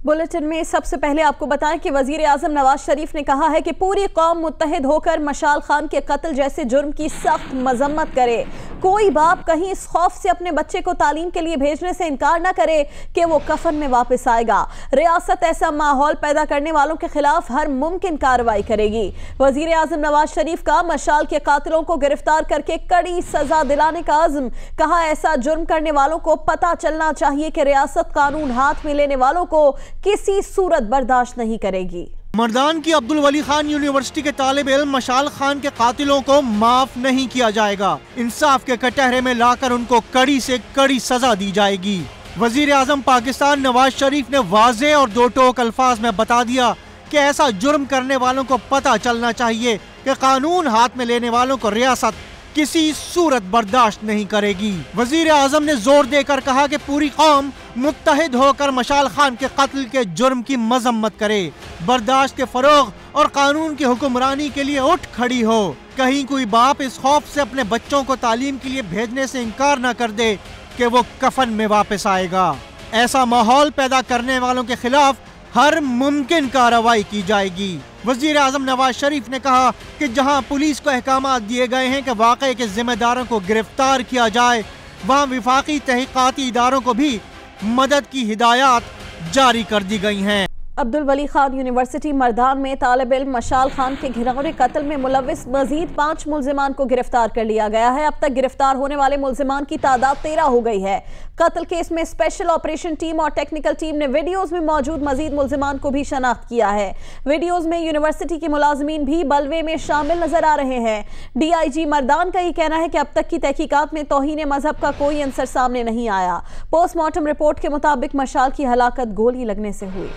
Bulletin में सबसे पहले आपको बताएं कि वजीर आजम नवाज शरीफ ने कहा है कि पूरी कौम मुत्तहिद होकर मशाल खान के कत्ल जैसे जुर्म की सख्त मजम्मत करे। कोई बाप कहीं इस खौफ से अपने बच्चे को तालीम के लिए भेजने से इनकार न करे कि वो कफन में वापस आएगा। रियासत ऐसा माहौल पैदा करने वालों के खिलाफ हर मुमकिन कार्रवाई करेगी। वजीर आजम नवाज शरीफ का मशाल के कातिलों को गिरफ्तार करके कड़ी सजा दिलाने का अज़्म। कहा, ऐसा जुर्म करने वालों को पता चलना चाहिए कि रियासत कानून हाथ में लेने वालों को किसी सूरत बर्दाश्त नहीं करेगी। मर्दान की अब्दुल वली खान यूनिवर्सिटी के तालिब इल्म मशाल खान के कातिलों को माफ नहीं किया जाएगा। इंसाफ के कटहरे में लाकर उनको कड़ी से कड़ी सजा दी जाएगी। वजीर आजम पाकिस्तान नवाज शरीफ ने वाज़े और दो टोक अल्फाज में बता दिया कि ऐसा जुर्म करने वालों को पता चलना चाहिए कि कानून हाथ में लेने वालों को रियासत किसी सूरत बर्दाश्त नहीं करेगी। वजीर आजम ने जोर देकर कहा कि पूरी कौम मुत्तहिद होकर मशाल खान के कत्ल के जुर्म की मजम्मत करे, बर्दाश्त के फरोग और कानून की हुक्मरानी के लिए उठ खड़ी हो। कहीं कोई बाप इस खौफ से अपने बच्चों को तालीम के लिए भेजने से इनकार न कर दे कि वो कफन में वापस आएगा। ऐसा माहौल पैदा करने वालों के खिलाफ हर मुमकिन कार्रवाई की जाएगी। वजीर आजम नवाज शरीफ ने कहा कि जहां पुलिस को अहकामात दिए गए हैं कि वाक़े के जिम्मेदारों को गिरफ्तार किया जाए, वहां विफाकी तहक़ीक़ाती इदारों को भी मदद की हिदायत जारी कर दी गई हैं। अब्दुल वली खान यूनिवर्सिटी मर्दान में तालिब इल्म मशाल खान के घिनौने कत्ल में मुलव्विस मजीद 5 मुल्जिमान को गिरफ्तार कर लिया गया है। अब तक गिरफ्तार होने वाले मुल्जिमान की तादाद 13 हो गई है। कत्ल केस में स्पेशल ऑपरेशन टीम और टेक्निकल टीम ने वीडियोज में मौजूद मजीद मुल्जिमान को भी शनाख्त किया है। वीडियोज में यूनिवर्सिटी के मुलाजमीन भी बलवे में शामिल नजर आ रहे हैं। DIG मर्दान का ये कहना है कि अब तक की तहकीकात में तौहीन मजहब का कोई अंसर सामने नहीं आया। पोस्टमार्टम रिपोर्ट के मुताबिक मशाल की हलाकत गोली लगने से हुई।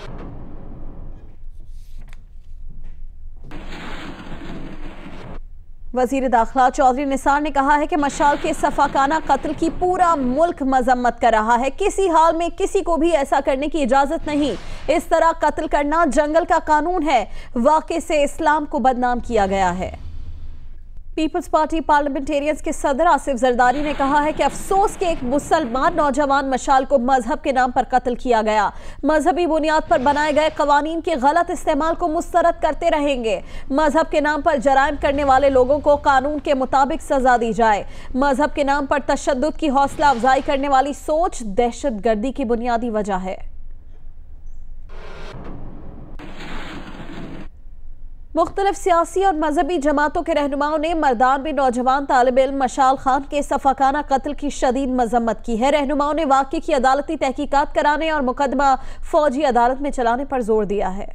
वजीर दाखिला चौधरी निसार ने कहा है कि मशाल के सफाकाना कत्ल की पूरा मुल्क मजम्मत कर रहा है। किसी हाल में किसी को भी ऐसा करने की इजाजत नहीं। इस तरह कत्ल करना जंगल का कानून है। वाक़े से इस्लाम को बदनाम किया गया है। पीपल्स पार्टी पार्लियामेंटेरियंस के सदर आसिफ जरदारी ने कहा है कि अफसोस के एक मुसलमान नौजवान मशाल को मजहब के नाम पर कत्ल किया गया। मजहबी बुनियाद पर बनाए गए कवानीन के गलत इस्तेमाल को मुस्तरद करते रहेंगे। मजहब के नाम पर जराइम करने वाले लोगों को कानून के मुताबिक सजा दी जाए। मजहब के नाम पर तशद्दुद की हौसला अफजाई करने वाली सोच दहशत गर्दी की बुनियादी वजह है। मुख्तलिफ सियासी और मजहबी जमातों के रहनुमाओं ने मर्दान में नौजवान तालिब इल्म मशाल खान के सफाकाना कत्ल की शदीद मजम्मत की है। रहनुमाओं ने वाक़े की अदालती तहकीकात कराने और मुकदमा फौजी अदालत में चलाने पर जोर दिया है।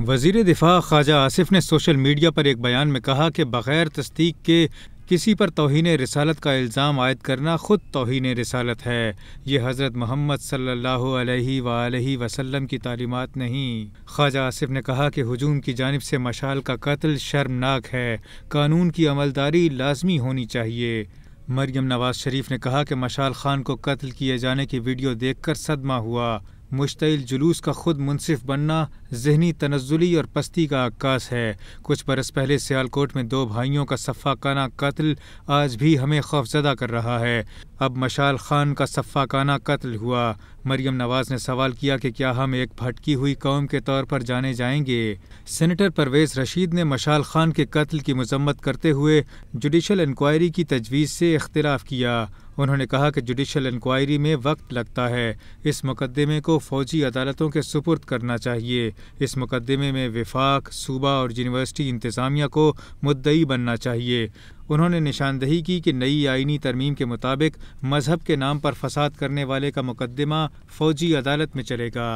वज़ीर दिफा ख्वाजा आसिफ ने सोशल मीडिया पर एक बयान में कहा कि बग़ैर तस्दीक के किसी पर तौहीन रिसालत का इल्ज़ाम आयद करना ख़ुद तौहीन रिसालत है। ये हज़रत मोहम्मद सल्लल्लाहु अलैहि वसल्लम की तालीमात नहीं। ख्वाजा आसिफ ने कहा कि हुजूम की जानिब से मशाल का कत्ल शर्मनाक है। कानून की अमलदारी लाजमी होनी चाहिए। मरियम नवाज शरीफ ने कहा कि मशाल खान को कत्ल किए जाने की वीडियो देखकर सदमा हुआ। मुश्तइल जुलूस का खुद मुनसिफ बनना जहनी तनज़्ज़ुली और पस्ती का अक्कास है। कुछ बरस पहले सियालकोट में 2 भाइयों का सफ़ाकाना कत्ल आज भी हमें खौफज़दा कर रहा है। अब मशाल खान का सफ़ाकाना कत्ल हुआ। मरियम नवाज ने सवाल किया कि क्या हम एक भटकी हुई कौम के तौर पर जाने जाएंगे। सेनेटर परवेज़ रशीद ने मशाल खान के कत्ल की मजम्मत करते हुए जुडिशल इंक्वायरी की तजवीज़ से इख्तिलाफ़ किया। उन्होंने कहा कि जुडिशल इंक्वायरी में वक्त लगता है। इस मुकदमे को फ़ौजी अदालतों के सुपुर्द करना चाहिए। इस मुकदमे में विफाक, सूबा और यूनिवर्सिटी इंतज़ामिया को मुद्दई बनना चाहिए। उन्होंने निशानदही की कि नई आईनी तरमीम के मुताबिक मजहब के नाम पर फसाद करने वाले का मुकदमा फ़ौजी अदालत में चलेगा।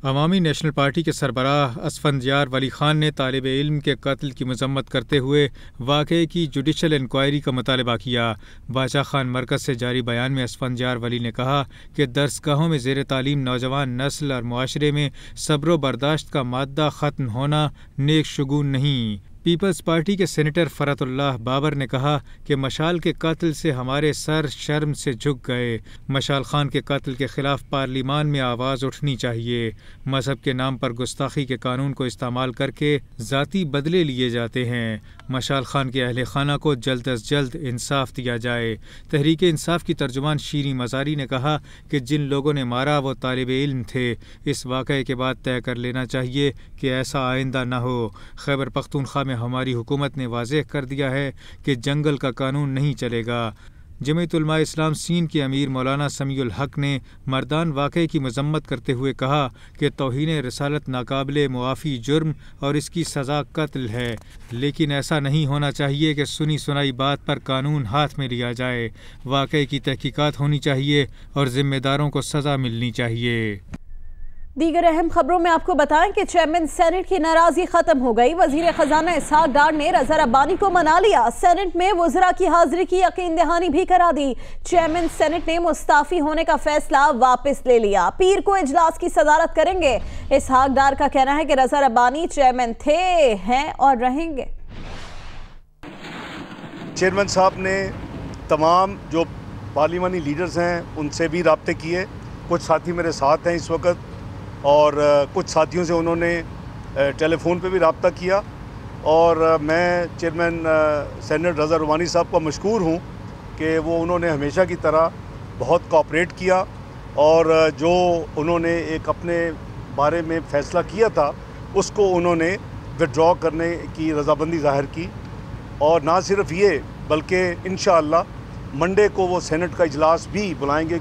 अवामी नेशनल पार्टी के सरबराह असफंदियार वली खान ने तालिब इल्म के कत्ल की मजम्मत करते हुए वाक़े की जुडिशल इंक्वायरी का मुतालबा किया। बादशाह खान मरकज़ से जारी बयान में असफंदियार वली ने कहा कि दरसगाहों में ज़ेर तालीम नौजवान नस्ल और मुआशरे में सब्र बर्दाश्त का मादा ख़त्म होना नेक शुगून नहीं। पीपल्स पार्टी के सेनेटर फ़रतुल्लाह बाबर ने कहा कि मशाल के कत्ल से हमारे सर शर्म से झुक गए। मशाल खान के कत्ल के ख़िलाफ़ पार्लिमान में आवाज़ उठनी चाहिए। मज़हब के नाम पर गुस्ताखी के कानून को इस्तेमाल करके ज़ाती बदले लिए जाते हैं। मशाल खान के अहले खाना को जल्द अज जल्द इंसाफ दिया जाए। तहरीक इंसाफ की तर्जुमान शीरी मज़ारी ने कहा कि जिन लोगों ने मारा वो तालिब इल्म थे। इस वाक़े के बाद तय कर लेना चाहिए कि ऐसा आइंदा न हो। खैबर पख्तूनख्वा में हमारी हुकूमत ने वाज़ेह कर दिया है कि जंगल का कानून नहीं चलेगा। जमीयत उलमा इस्लाम सीन के अमीर मौलाना समीउल हक ने मर्दान वाक़े की मजम्मत करते हुए कहा कि तौहीन रिसालत नाकाबिले मुआफ़ी जुर्म और इसकी सज़ा कत्ल है, लेकिन ऐसा नहीं होना चाहिए कि सुनी सुनाई बात पर कानून हाथ में लिया जाए। वाक़े की तहकीकात होनी चाहिए और ज़िम्मेदारों को सज़ा मिलनी चाहिए। दीगर अहम खबरों में आपको बताएं कि चेयरमैन सेनेट की नाराजगी खत्म हो गई। वजीर खजाना इसहाक डार ने रज़ा रब्बानी को मना लिया। सेनेट में वज़रा की हाजिरी की यकीन दहानी भी करा दी। चेयरमैन सेनेट ने मुस्ताफी होने का फैसला वापस ले लिया। पीर को इजलास की सदारत करेंगे। इसहाक डार का कहना है कि रज़ा रब्बानी चेयरमैन थे, हैं और रहेंगे। चेयरमैन साहब ने तमाम जो पार्लिमानी लीडर्स हैं उनसे भी राब्ते किए। कुछ साथी मेरे साथ हैं इस वक्त और कुछ साथियों से उन्होंने टेलीफोन पे भी रब्ता किया और मैं चेयरमैन सेनेट रज़ा रब्बानी साहब का मशकूर हूँ कि वो उन्होंने हमेशा की तरह बहुत कोऑपरेट किया और जो उन्होंने एक अपने बारे में फ़ैसला किया था उसको उन्होंने विड्रॉ करने की रज़ामंदी ज़ाहिर की। और ना सिर्फ ये बल्कि इंशाअल्लाह मंडे को वो सेनेट का इजलास भी बुलाएंगे।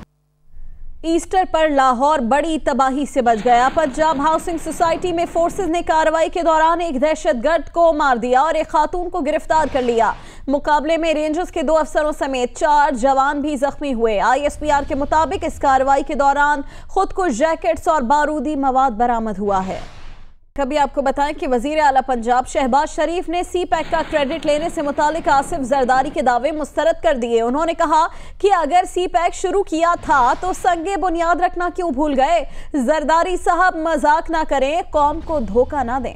ईस्टर पर लाहौर बड़ी तबाही से बच गया। पंजाब हाउसिंग सोसाइटी में फोर्सेस ने कार्रवाई के दौरान एक दहशतगर्द को मार दिया और एक खातून को गिरफ्तार कर लिया। मुकाबले में रेंजर्स के 2 अफसरों समेत 4 जवान भी जख्मी हुए। ISPR के मुताबिक इस कार्रवाई के दौरान खुद को जैकेट्स और बारूदी मवाद बरामद हुआ है। कभी आपको बताएं कि वजीर आला पंजाब शहबाज शरीफ ने CPEC का क्रेडिट लेने से मुतालिक आसिफ जरदारी के दावे मुस्तरद कर दिए। उन्होंने कहा कि अगर CPEC शुरू किया था तो संगे बुनियाद रखना क्यों भूल गए। जरदारी साहब मजाक ना करें, कौम को धोखा ना दें।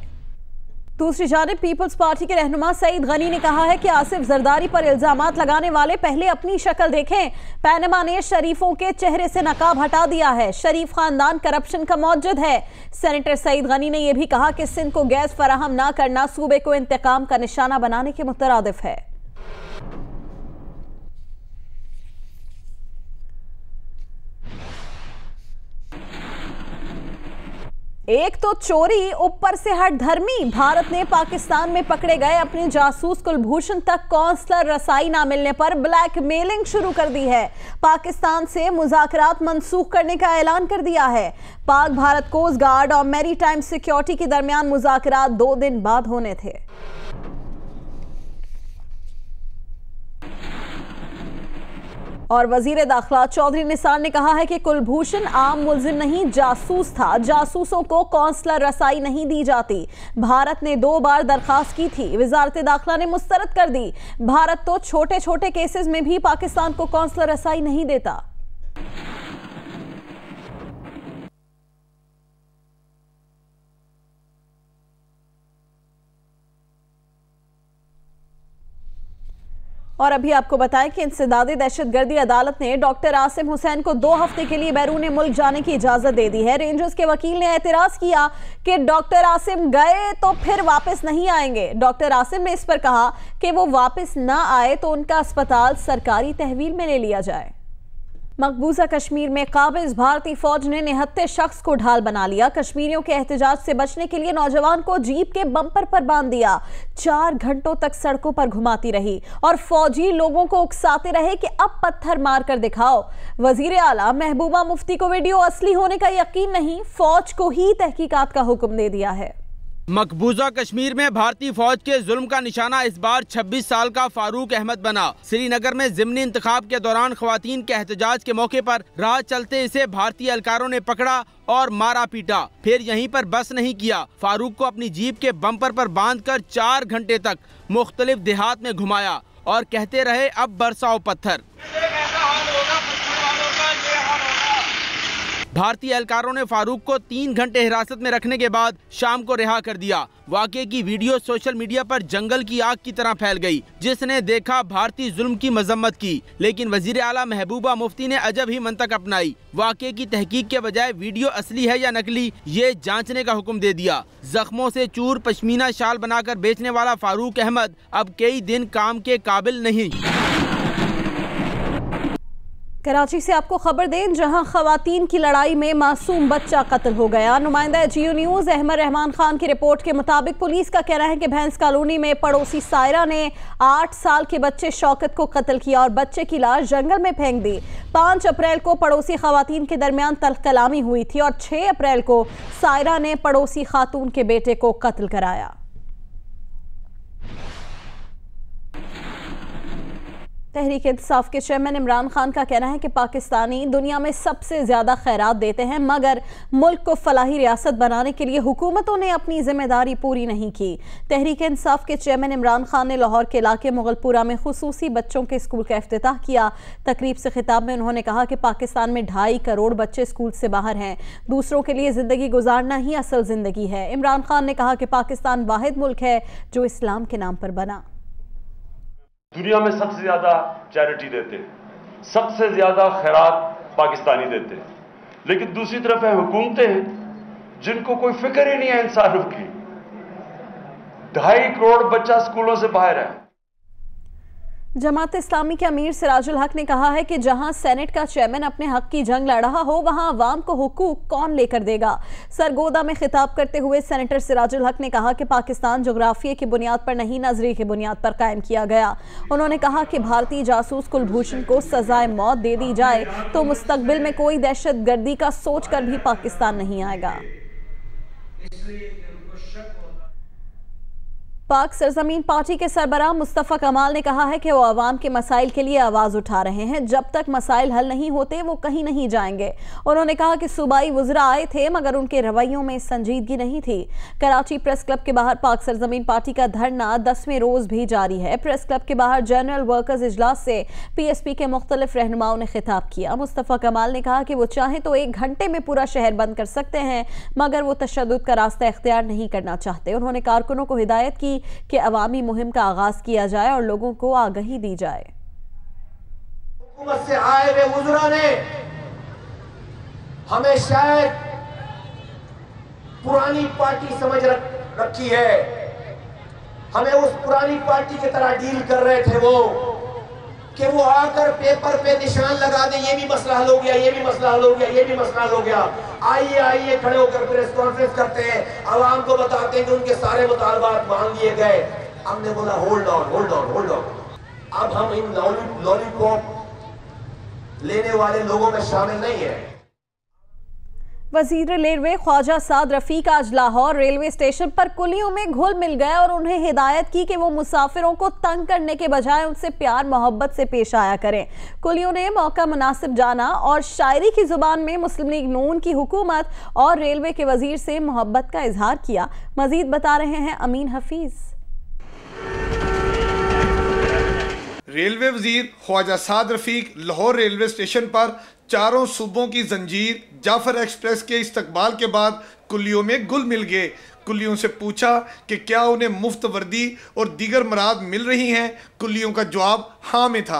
दूसरी जानिब पीपल्स पार्टी के रहनुमा सईद गनी ने कहा है कि आसिफ जरदारी पर इल्जामात लगाने वाले पहले अपनी शक्ल देखें। पैनमा ने शरीफों के चेहरे से नकाब हटा दिया है। शरीफ खानदान करप्शन का मौजूद है। सेनेटर सईद गनी ने यह भी कहा कि सिंध को गैस फराहम ना करना सूबे को इंतकाम का निशाना बनाने के मुतरादिफ है। एक तो चोरी, ऊपर से हट धर्मी। भारत ने पाकिस्तान में पकड़े गए अपने जासूस कुलभूषण तक कौंसलर रसाई ना मिलने पर ब्लैकमेलिंग शुरू कर दी है। पाकिस्तान से मुज़ाकरात मनसूख करने का ऐलान कर दिया है। पाक भारत कोस्ट गार्ड और मैरीटाइम सिक्योरिटी के दरमियान मुज़ाकरात 2 दिन बाद होने थे। और वजीर दाखिला चौधरी निसार ने कहा है कि कुलभूषण आम मुल्जिम नहीं, जासूस था। जासूसों को कौंसलर रसाई नहीं दी जाती। भारत ने 2 बार दरखास्त की थी, वजारत दाखिला ने मुस्तरद कर दी। भारत तो छोटे छोटे केसेस में भी पाकिस्तान को कौंसलर रसाई नहीं देता। और अभी आपको बताएं कि इंसदादी दहशतगर्दी अदालत ने डॉक्टर आसिम हुसैन को 2 हफ्ते के लिए बैरून मुल्क जाने की इजाजत दे दी है। रेंजर्स के वकील ने एतराज किया कि डॉक्टर आसिम गए तो फिर वापस नहीं आएंगे। डॉक्टर आसिम ने इस पर कहा कि वो वापस ना आए तो उनका अस्पताल सरकारी तहवील में ले लिया जाए। मकबूजा कश्मीर में काबिज भारतीय फौज ने निहत्ते शख्स को ढाल बना लिया। कश्मीरियों के एहतजाज से बचने के लिए नौजवान को जीप के बम्पर पर बांध दिया। 4 घंटों तक सड़कों पर घुमाती रही और फौजी लोगों को उकसाते रहे कि अब पत्थर मार कर दिखाओ। वजीर आला महबूबा मुफ्ती को वीडियो असली होने का यकीन नहीं, फौज को ही तहकीकात का हुक्म दे दिया है। मकबूजा कश्मीर में भारतीय फौज के जुल्म का निशाना इस बार 26 साल का फारूक अहमद बना। श्रीनगर में ज़िमनी इंतखाब के दौरान ख्वातीन के एहतजाज के मौके पर राह चलते इसे भारतीय एहलकारों ने पकड़ा और मारा पीटा। फिर यहीं पर बस नहीं किया, फारूक को अपनी जीप के बम्पर पर बांधकर 4 घंटे तक मुख्तलिफ देहात में घुमाया और कहते रहे अब बरसाओ पत्थर। भारतीय एहलकारों ने फारूक को 3 घंटे हिरासत में रखने के बाद शाम को रिहा कर दिया। वाक़े की वीडियो सोशल मीडिया पर जंगल की आग की तरह फैल गई। जिसने देखा भारतीय जुल्म की मजम्मत की, लेकिन वजीर आला महबूबा मुफ्ती ने अजब ही मंतक अपनाई। वाक़े की तहकीक के बजाय वीडियो असली है या नकली ये जांचने का हुक्म दे दिया। जख्मों से चूर पश्मीना शाल बनाकर बेचने वाला फारूक अहमद अब कई दिन काम के काबिल नहीं। कराची से आपको खबर दें, जहां खवातीन की लड़ाई में मासूम बच्चा कत्ल हो गया। नुमाइंदा जियो न्यूज़ अहमद रहमान खान की रिपोर्ट के मुताबिक पुलिस का कहना है कि भैंस कॉलोनी में पड़ोसी सायरा ने 8 साल के बच्चे शौकत को कत्ल किया और बच्चे की लाश जंगल में फेंक दी। 5 अप्रैल को पड़ोसी खवातीन के दरमियान तल्ख कलामी हुई थी और 6 अप्रैल को सायरा ने पड़ोसी खातून के बेटे को कत्ल कराया। तहरीक इंसाफ के चेयरमैन इमरान खान का कहना है कि पाकिस्तानी दुनिया में सबसे ज्यादा खैरात देते हैं, मगर मुल्क को फलाही रियासत बनाने के लिए हुकूमतों ने अपनी जिम्मेदारी पूरी नहीं की। तहरीक इंसाफ के चेयरमैन इमरान खान ने लाहौर के इलाके मुगलपुरा में खुसूसी बच्चों के स्कूल का इफ्तिताह किया। तकरीब से खिताब में उन्होंने कहा कि पाकिस्तान में 2.5 करोड़ बच्चे स्कूल से बाहर हैं। दूसरों के लिए जिंदगी गुजारना ही असल जिंदगी है। इमरान खान ने कहा कि पाकिस्तान वाहिद मुल्क है जो इस्लाम के नाम पर बना। दुनिया में सबसे ज्यादा चैरिटी देते हैं, सबसे ज्यादा खैरात पाकिस्तानी देते हैं, लेकिन दूसरी तरफ है हुकूमतें जिनको कोई फिक्र ही नहीं है इंसानों की। 2.5 करोड़ बच्चा स्कूलों से बाहर है। जमात इस्लामी के अमीर सिराजुल हक ने कहा है कि जहां सेनेट का चेयरमैन अपने हक की जंग लड़ रहा हो, वहां अवाम को हुकूक कौन लेकर देगा। सरगोदा में खिताब करते हुए सेनेटर सिराजुल हक ने कहा कि पाकिस्तान जोग्राफिया की बुनियाद पर नहीं, नजरिए की बुनियाद पर कायम किया गया। उन्होंने कहा कि भारतीय जासूस कुलभूषण को सजाए मौत दे दी जाए तो मुस्तकबिल में कोई दहशत गर्दी का सोच कर भी पाकिस्तान नहीं आएगा। पाक सरजमीन पार्टी के सरबराह मुस्तफ़ा कमाल ने कहा है कि वो अवाम के मसाइल के लिए आवाज़ उठा रहे हैं। जब तक मसाइल हल नहीं होते वो कहीं नहीं जाएंगे। उन्होंने कहा कि सूबाई वज़रा आए थे मगर उनके रवैयों में संजीदगी नहीं थी। कराची प्रेस क्लब के बाहर पाक सरजमीन पार्टी का धरना 10वें रोज़ भी जारी है। प्रेस क्लब के बाहर जनरल वर्कर्स इजलास से PSP के मुख्तलिफ रहनुमाओं ने खिताब किया। मुस्तफ़ा कमाल ने कहा कि वो चाहें तो 1 घंटे में पूरा शहर बंद कर सकते हैं, मगर वो तशद्दुद का रास्ता इख्तियार नहीं करना चाहते। उन्होंने कारकुनों को हिदायत की कि अवामी मुहिम का आगाज किया जाए और लोगों को आगाही दी जाए। हुकूमत से आए हुए वज़रा ने हमें शायद पुरानी पार्टी समझ रखी है, हमें उस पुरानी पार्टी की तरह डील कर रहे थे वो कि वो आकर पेपर पे निशान लगा दे, ये भी मसला हल हो गया, ये भी मसला हल हो गया, ये भी मसला हल हो गया। आइए आइए खड़े होकर प्रेस कॉन्फ्रेंस करते हैं, आवाम को बताते हैं कि उनके सारे मुतालबात मान लिए गए। हमने बोला hold on hold on hold on, अब हम इन लॉलीपॉप लेने वाले लोगों में शामिल नहीं है। वजीर रेलवे ख्वाजा साद रफीक आज लाहौर रेलवे स्टेशन पर कुलियों में घुल मिल गए और उन्हें हिदायत की कि वो मुसाफिरों को तंग करने के बजाय उनसे प्यार मोहब्बत से पेश आया करें। कुलियों ने मौका मुनासिब जाना और शायरी की जुबान में मुस्लिम लीग नून की हुकूमत और रेलवे के वजीर से मोहब्बत का इजहार किया। मजीद बता रहे हैं अमीन हफीज। रेलवे वजीर ख्वाजा साद रफीक लाहौर रेलवे स्टेशन पर चारों सूबों की जंजीर जाफर एक्सप्रेस के इस्तकबाल के बाद कुलियों में घुल मिल गए। कुलियों से पूछा कि क्या उन्हें मुफ्त वर्दी और दीगर मराद मिल रही हैं। कुलियों का जवाब हाँ में था।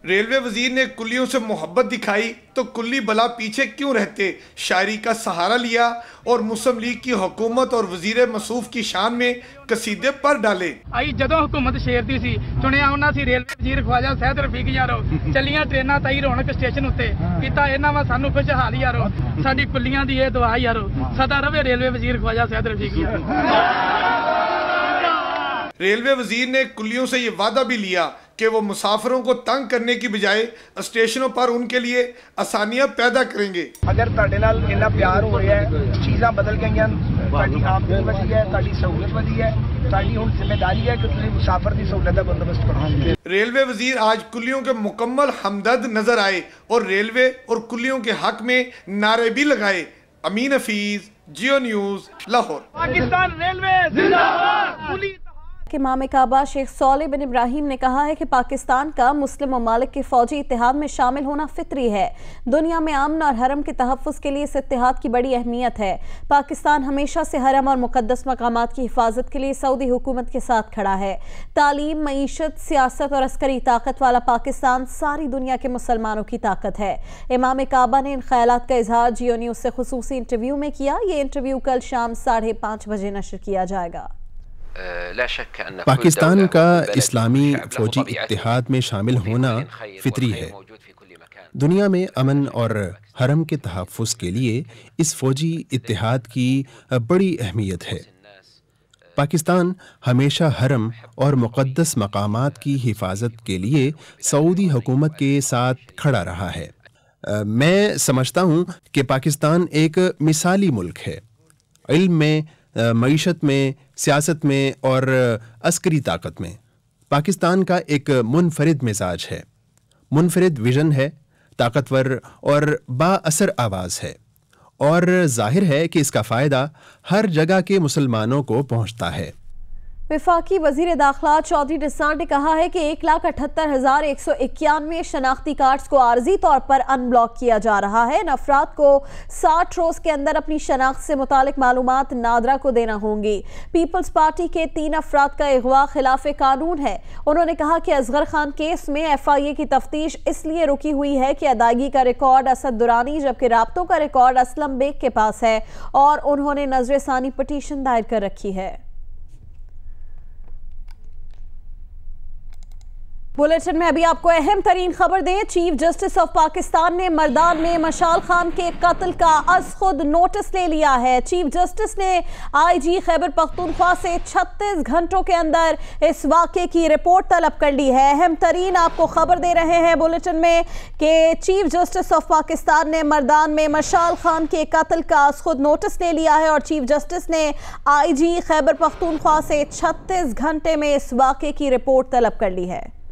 रेलवे वजीर ने कुलियों से मोहब्बत दिखाई तो कुल्ली भला पीछे क्यों रहते, शायरी का सहारा लिया और मुस्लिम लीग की हुकूमत और वजीर मसूफ की शान में कसीदे पर डाले। आई जदों हुकूमत शेर दी सी चुनिया उन्हां सी रेलवे वजीर ख्वाजा साद रफीक यारो, चलियां ट्रेनां ताई रौनक स्टेशन उत्ते कीता इन्हां वा सानू खुशहाल यारो, साडी कुल्लियां दी ये दुआ यारो, सदा रवे रेलवे वजीर ख्वाजा साद रफीक यारो। रेलवे वजीर ने कुलियों से ये वादा भी लिया कि वो मुसाफिरों को तंग करने की बजाय स्टेशनों पर उनके लिए आसानियां पैदा करेंगे। अगर तुहाडे नाल इन्ना प्यार हो रहा है, चीज़ां बदल गई, तुहाडी आमदनी वधी है, तुहाडी सहूलत वधी है, तुहाडी हुण जिम्मेदारी है कि तुसीं मुसाफिर दी सहूलत दा बंदोबस्त करो। रेलवे वजीर आज कुलियों के मुकम्मल हमदर्द नजर आए और रेलवे और कुलियों के हक में नारे भी लगाए। अमीन हफीज, जियो न्यूज़, लाहौर। पाकिस्तान रेलवे जिंदाबाद। के इमाम काबा शेख सौले बिन इब्राहिम ने कहा है कि पाकिस्तान का मुस्लिम ममालिक के फौजी इत्तेहाद में शामिल होना फितरी है। दुनिया में अमन और हरम के तहफ़्फ़ुज़ के लिए इस इत्तेहाद की बड़ी अहमियत है। पाकिस्तान हमेशा से हरम और मुक़द्दस मकामात की हिफाजत के लिए सऊदी हुकूमत के साथ खड़ा है। तालीम, मईशत, सियासत और अस्करी ताकत वाला पाकिस्तान सारी दुनिया के मुसलमानों की ताकत है। इमाम काबा ने इन ख्यालात का इजहार जियो न्यूज़ से खुसूसी इंटरव्यू में किया। ये इंटरव्यू कल शाम 5:30 बजे नशर किया जाएगा। पाकिस्तान का इस्लामी फौजी इत्तेहाद में शामिल होना फितरी है। दुनिया में अमन और हरम के तहफ़्फ़ुज़ के लिए इस फौजी इत्तेहाद की बड़ी अहमियत है। पाकिस्तान हमेशा हरम और मुक़द्दस मकामात की हिफाजत के लिए सऊदी हुकूमत के साथ खड़ा रहा है। मैं समझता हूँ कि पाकिस्तान एक मिसाली मुल्क है। इल्म में, मईशत में, सियासत में और अस्करी ताकत में पाकिस्तान का एक मुनफरिद मिजाज है, मुनफरिद विजन है, ताकतवर और बाअसर आवाज़ है और जाहिर है कि इसका फ़ायदा हर जगह के मुसलमानों को पहुँचता है। वफाकी वज़ीर दाखिला चौधरी निसार ने कहा है कि 1,78,191 शनाख्ती कार्ड्स को आर्जी तौर पर अनब्लॉक किया जा रहा है। इन अफराद को 60 रोज़ के अंदर अपनी शनाख्त से मुतालिक मालूमात नादरा को देना होंगी। पीपल्स पार्टी के 3 अफराद का अगवा खिलाफ कानून है। उन्होंने कहा कि असगर खान केस में FIA की तफ्तीश इसलिए रुकी हुई है कि अदायगी का रिकॉर्ड असद दुरानी जबकि राब्तों का रिकॉर्ड असलम बेग के पास है और उन्होंने नजरसानी पटिशन दायर कर रखी है। बुलेटिन में अभी आपको अहम तरीन खबर दें। चीफ जस्टिस ऑफ पाकिस्तान ने मर्दान में मशाल खान के कत्ल का अज खुद नोटिस ले लिया है। चीफ जस्टिस ने IG खैबर पख्तूनख्वा से 36 घंटों के अंदर इस वाक़े की रिपोर्ट तलब कर ली है। अहम तरीन आपको खबर दे रहे हैं बुलेटिन में कि चीफ जस्टिस ऑफ पाकिस्तान ने मर्दान में मशाल खान के कत्ल का अज खुद नोटिस ले लिया है और चीफ जस्टिस ने IG खैबर पख्तूनख्वा से 36 घंटे में इस वाक़े की रिपोर्ट तलब कर ली है।